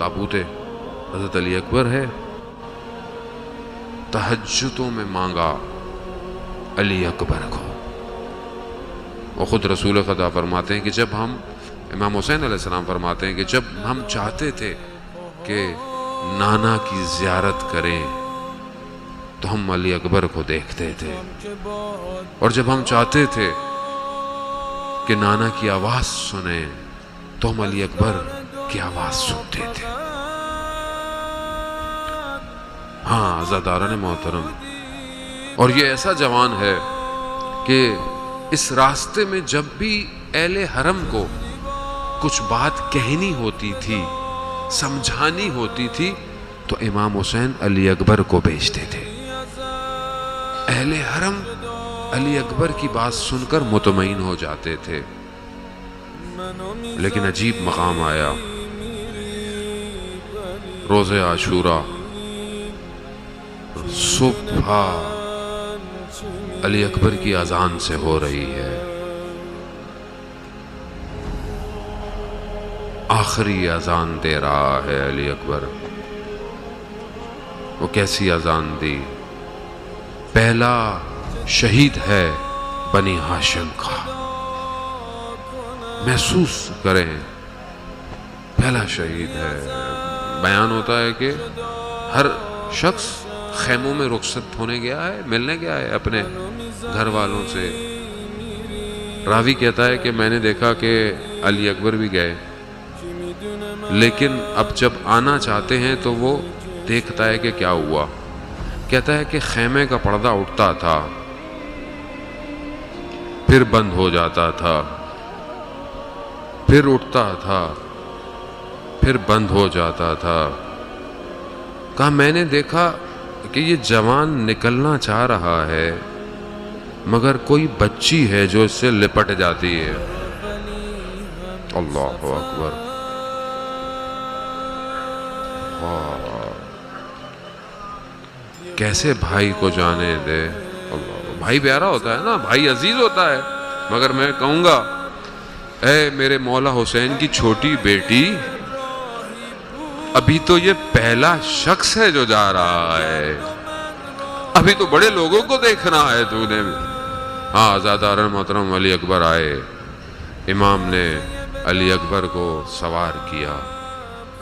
تابوت حضرت علی اکبر ہے. تہجدوں میں مانگا علی اکبر کو. اور خود رسول خدا فرماتے ہیں کہ جب ہم امام حسین علیہ السلام فرماتے ہیں کہ جب ہم چاہتے تھے کہ نانا کی زیارت کریں تو ہم علی اکبر کو دیکھتے تھے، اور جب ہم چاہتے تھے کہ نانا کی آواز سنیں تو ہم علی اکبر کی آواز سنتے تھے. ہاں عزاداران محترم، اور یہ ایسا جوان ہے کہ اس راستے میں جب بھی اہل حرم کو کچھ بات کہنی ہوتی تھی، سمجھانی ہوتی تھی، تو امام حسین علی اکبر کو بھیجتے تھے. اہل حرم علی اکبر کی بات سن کر مطمئن ہو جاتے تھے. لیکن عجیب مقام آیا. روز عاشورہ صبح علی اکبر کی اذان سے ہو رہی ہے. آخری اذان دے رہا ہے علی اکبر. وہ کیسی اذان دی؟ پہلا شہید ہے بنی ہاشم کا. محسوس کریں، پہلا شہید ہے. بیان ہوتا ہے کہ ہر شخص خیموں میں رخصت ہونے گیا ہے، ملنے گیا ہے اپنے گھر والوں سے. راوی کہتا ہے کہ میں نے دیکھا کہ علی اکبر بھی گئے، لیکن اب جب آنا چاہتے ہیں تو وہ دیکھتا ہے کہ کیا ہوا. کہتا ہے کہ خیمے کا پردہ اٹھتا تھا، پھر بند ہو جاتا تھا، پھر اٹھتا تھا، پھر بند ہو جاتا تھا. کہا میں نے دیکھا کہ یہ جوان نکلنا چاہ رہا ہے، مگر کوئی بچی ہے جو اس سے لپٹ جاتی ہے. اللہ اکبر. کیسے بھائی کو جانے دے. اللہ، بھائی پیارا ہوتا ہے نا، بھائی عزیز ہوتا ہے. مگر میں کہوں گا اے میرے مولا حسین کی چھوٹی بیٹی، ابھی تو یہ پہلا شخص ہے جو جا رہا ہے، ابھی تو بڑے لوگوں کو دیکھنا ہے تو نے. ہاں عزاداران محترم، علی اکبر آئے. امام نے علی اکبر کو سوار کیا،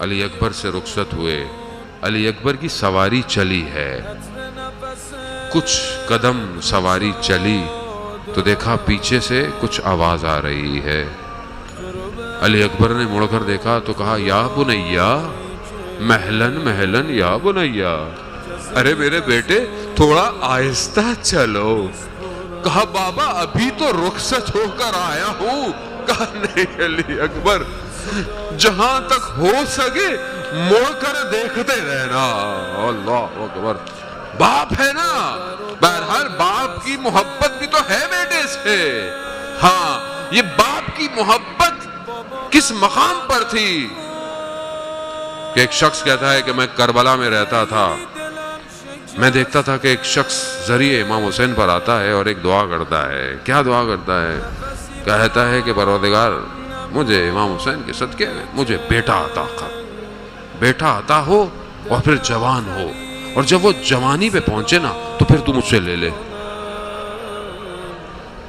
علی اکبر سے رخصت ہوئے. علی اکبر کی سواری چلی ہے. کچھ قدم سواری چلی تو دیکھا پیچھے سے کچھ آواز آ رہی ہے. علی اکبر نے مڑ کر دیکھا تو کہا یا بنیا محلن محلن یا بنیا. ارے میرے بیٹے تھوڑا آہستہ چلو. کہا بابا ابھی تو رخصت ہو کر آیا ہوں. کہا نہیں علی اکبر، جہاں تک ہو سکے مڑ کر دیکھتے رہنا. اللہ اکبر. باپ ہے نا، بہرحال باپ کی محبت بھی تو ہے بیٹے سے. ہاں یہ باپ کی محبت کس مقام پر تھی کہ ایک شخص کہتا ہے کہ میں کربلا میں رہتا تھا، میں دیکھتا تھا کہ ایک شخص ذریعے امام حسین پر آتا ہے اور ایک دعا کرتا ہے. کیا دعا کرتا ہے؟ کہتا ہے کہ پروردگار مجھے امام حسین کے صدقے میں مجھے بیٹا عطا کر، بیٹا عطا ہو اور پھر جوان ہو، اور جب وہ جوانی پہ پہنچے نا تو پھر تم مجھ سے لے لے.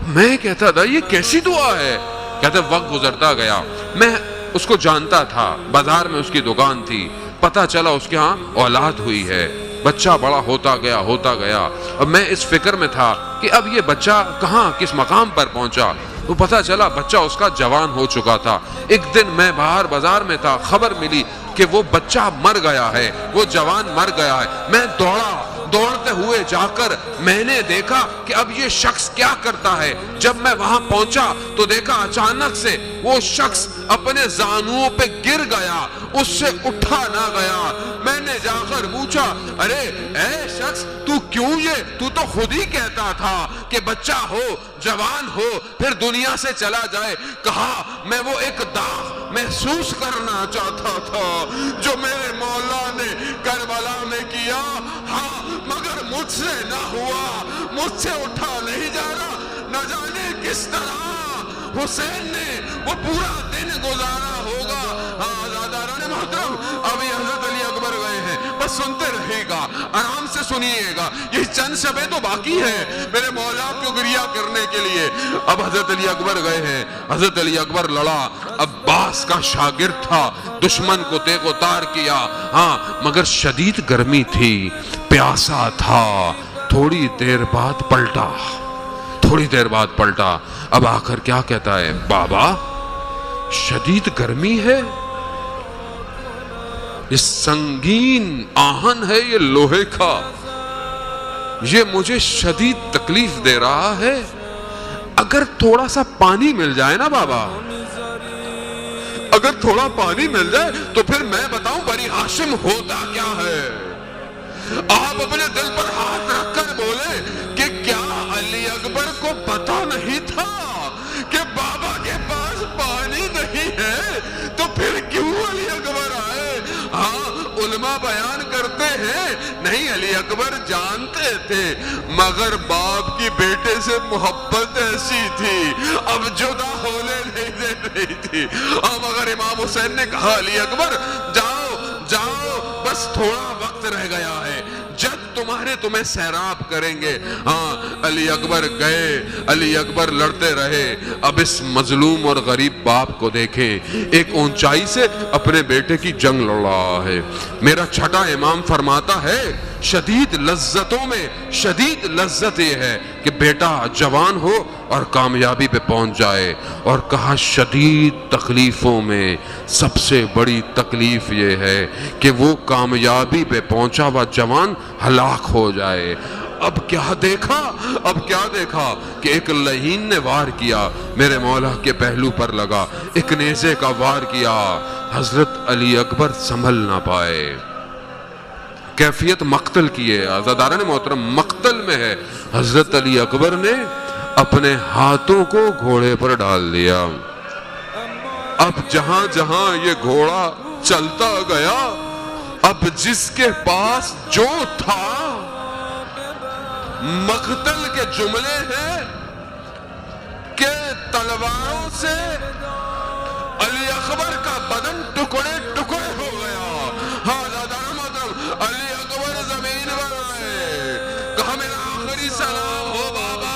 میں کہتا تھا یہ کیسی دعا ہے؟ کہتے وقت گزرتا گیا، میں اس کو جانتا تھا، بازار میں اس کی دکان تھی، پتہ چلا اس کے ہاں اولاد ہوئی ہے، بچہ بڑا ہوتا گیا اور میں اس فکر میں تھا کہ اب یہ بچہ کہاں کس مقام پر پہنچا. تو پتہ چلا بچہ اس کا جوان ہو چکا تھا. ایک دن میں باہر بازار میں تھا، خبر ملی کہ وہ بچہ مر گیا ہے، وہ جوان مر گیا ہے. میں دوڑتے ہوئے جا کر میں نے دیکھا کہ اب یہ شخص کیا کرتا ہے. جب میں وہاں پہنچا تو دیکھا اچانک سے وہ شخص اپنے زانوؤں پہ گر گیا، اس سے اٹھا نہ گیا. میں نے جا کر پوچھا ارے اے شخص تو تو خود ہی کہتا تھا کہ بچہ ہو، جوان ہو، پھر دنیا سے چلا جائے. کہا میں وہ ایک داغ محسوس کرنا چاہتا تھا جو میرے مولا نے کربلا میں کیا، ہاں مگر مجھ سے نہ ہوا، مجھ سے اٹھا نہیں جا رہا. نہ جانے کس طرح حسین نے وہ پورا دن گزارا ہوگا. ہاں عزاداران محترم، اب بس سنتے رہے گا، آرام سے سنیے گا، یہ چند شبیں تو باقی ہیں میرے مولا کو گریہ کرنے کے لیے۔ اب حضرت علی اکبر گئے ہیں، حضرت علی اکبر لڑا، عباس کا شاگرد تھا، دشمن کو تیغ و تار کیا، ہاں مگر شدید گرمی تھی، پیاسا تھا، تھوڑی دیر بعد پلٹا، اب آ کر کیا کہتا ہے، بابا شدید گرمی ہے، یہ سنگین آہن ہے، یہ لوہے کا، یہ مجھے شدید تکلیف دے رہا ہے، اگر تھوڑا سا پانی مل جائے نا بابا، اگر تھوڑا پانی مل جائے تو پھر میں بتاؤں بنی ہاشم ہوتا کیا ہے۔ آپ اپنے دل پر ہاتھ رکھ کر بولے کہ کیا علی اکبر کو پتا نہیں تھا کہ بابا کے پاس پانی نہیں ہے، تو پھر کیوں علی اکبر آئے؟ ہاں علماء بیان کرتے ہیں نہیں علی اکبر جانتے تھے، مگر باپ کی بیٹے سے محبت ایسی تھی اب جدا ہونے نہیں دے رہی تھی۔ اب اگر امام حسین نے کہا علی اکبر جاؤ جاؤ بس تھوڑا وقت رہ گیا ہے، جب تمہیں سیراب کریں گے، ہاں علی اکبر گئے، علی اکبر لڑتے رہے۔ اب اس مظلوم اور غریب باپ کو دیکھیں، ایک اونچائی سے اپنے بیٹے کی جنگ لڑ رہا ہے۔ میرا چھٹا امام فرماتا ہے شدید لذتوں میں شدید لذت یہ ہے کہ بیٹا جوان ہو اور کامیابی پہ پہنچ جائے، اور کہا شدید تکلیفوں میں سب سے بڑی تکلیف یہ ہے کہ وہ کامیابی پہ پہنچا ہوا جوان ہلاک ہو جائے۔ اب کیا دیکھا کہ ایک لعین نے وار کیا، میرے مولا کے پہلو پر لگا، ایک نیزے کا وار کیا، حضرت علی اکبر سنبھل نہ پائے، کیفیت مقتل کی ہے، عزاداران محترم مقتل میں ہے۔ حضرت علی اکبر نے اپنے ہاتھوں کو گھوڑے پر ڈال دیا، اب جہاں جہاں یہ گھوڑا چلتا گیا، اب جس کے پاس جو تھا، مقتل کے جملے ہیں کہ تلواروں سے علی اکبر کا بدن ٹکڑے ٹکڑے ہو گیا۔ ہاں دادان محترم علی اکبر زمین پر آئے، کہا میرا آخری سلام ہو بابا،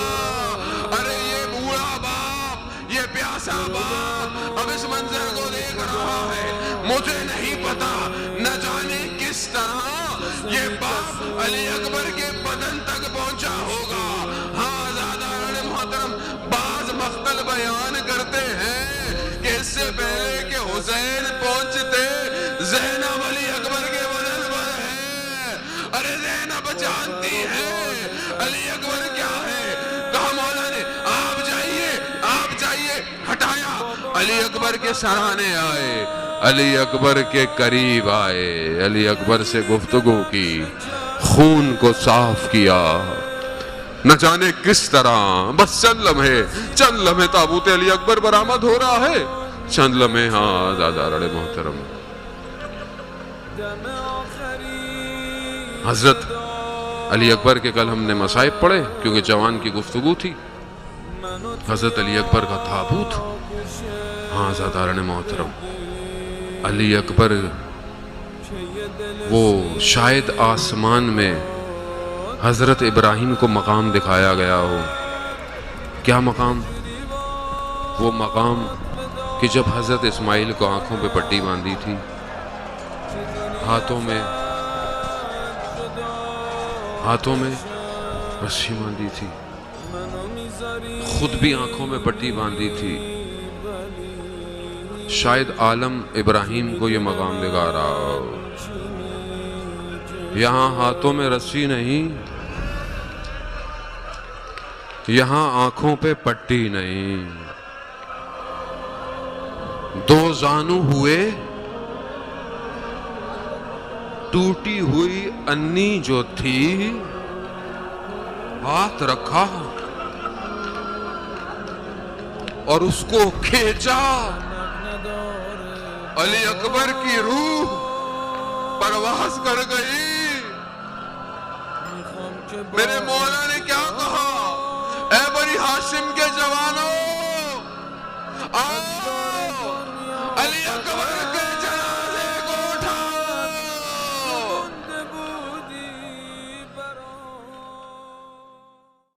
ارے یہ بوڑھا باپ، یہ پیاسا باپ اب اس منظر کو دیکھ رہا ہے، مجھے نہیں پتا نہ جانے کس طرح یہ باپ علی اکبر کے بدن تک پہنچا ہوگا۔ ہاں زاداران محترم بعض مقتل بیان کرتے ہیں کہ اس سے پہلے کہ حسین پہنچتے زینب علی اکبر کے بدن پر ہے، ارے زینب جانتی ہے علی اکبر کیا ہے، کہا مولا نے آپ جائیے، ہٹایا، علی اکبر کے سرانے آئے، علی اکبر کے قریب آئے، علی اکبر سے گفتگو کی، خون کو صاف کیا، نہ جانے کس طرح، بس چند لمحے تابوت علی اکبر برآمد ہو رہا ہے، چند لمحے، ہاں زاداران محترم حضرت علی اکبر کے کل ہم نے مصائب پڑھے کیونکہ جوان کی گفتگو تھی، حضرت علی اکبر کا تابوت، ہاں زاداران محترم علی اکبر، وہ شاید آسمان میں حضرت ابراہیم کو مقام دکھایا گیا ہو، کیا مقام؟ وہ مقام کہ جب حضرت اسماعیل کو آنکھوں پہ پٹی باندھی تھی، ہاتھوں میں رسی باندھی تھی، خود بھی آنکھوں میں پٹی باندھی تھی، شاید عالم ابراہیم کو یہ مقام دکھا رہا ہو، یہاں ہاتھوں میں رسی نہیں، یہاں آنکھوں پہ پٹی نہیں، دو زانو ہوئے، ٹوٹی ہوئی انی جو تھی، ہاتھ رکھا اور اس کو کھینچا، علی اکبر کی روح پرواز کر گئی۔ میرے مولا نے کیا کہا، اے بنی ہاشم کے جوانوں، آؤ